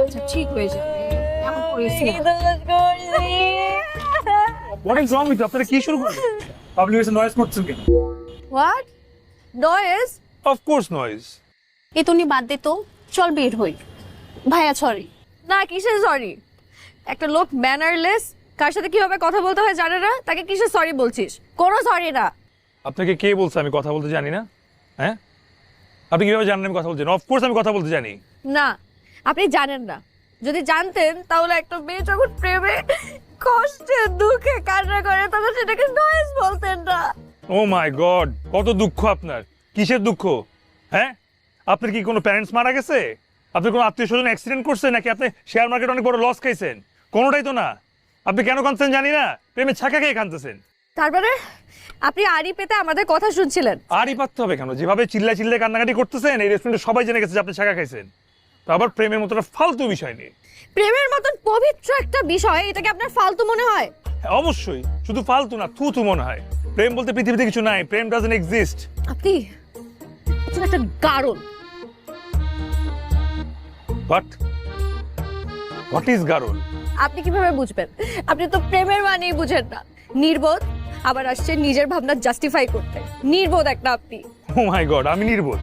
আচ্ছা ঠিক হয়ে যাবে এমন করেছি হোয়াট ইজ রং উইথ আপনারা কি শুরু করলেন পাবলিক এসে নয়েজ করছেন কেন what noise of course noise এ তুমি বাদ দে তো চল বের হই ভাইয়া সরি না কিসের সরি একটা লোক ম্যানারলেস কার সাথে কিভাবে কথা বলতে হয় জানে না তাকে কিসের সরি বলছিস কোনো সরি না আপনাকে কে বলছে আমি কথা বলতে জানি না হ্যাঁ আপনি কিভাবে জানেন আমি কথা বলতে জানি অফকোর্স আমি কথা বলতে জানি না আপনি জানেন না যদি জানতেন তাহলে একটা মেয়ে যখন প্রেমে কষ্টে দুঃখে কান্না করে তখন সেটাকে নয়েজ বলতেন না ও মাই গড কত দুঃখ আপনার কিসের দুঃখ হ্যাঁ আপনার কি কোনো প্যারেন্টস মারা গেছে আপনার কোনো আত্মীয় স্বজন অ্যাক্সিডেন্ট করছে নাকি আপনি শেয়ার মার্কেটে অনেক বড় লস খাইছেন কোনোটাই তো না আপনি কেন কাঁদছেন জানি না প্রেমে ছাকা খেয়ে কাঁদতেছেন তারপরে আপনি আড়ি পেতে আমাদের কথা শুনছিলেন আরই পারতে হবে কেন যেভাবে চিল্লা চিল্লে কান্নাকাটি করতেছেন এই রেস্টুরেন্টে সবাই জেনে গেছে যে আপনি ছাকা খাইছেন তো আবার প্রেমের মতো একটা ফালতু বিষয় নেই প্রেমের মতন পবিত্র একটা বিষয় এটাকে আপনার ফালতু মনে হয় হ্যাঁ, অবশ্যই শুধু ফালতু না থু মনে হয় প্রেম বলতে পৃথিবীতে কিছু নাই প্রেম ডাজন্ট এক্সিস্ট আপনি একটা গারল হোয়াট ইজ গারল আপনি কিভাবে বুঝবেন আপনি তো প্রেমের মানেই বুঝেন না নির্বোধ আবার আসছে নিজের ভাবনা জাস্টিফাই করতে নির্বোধ একটা আপনি ও মাই গড আমি নির্বোধ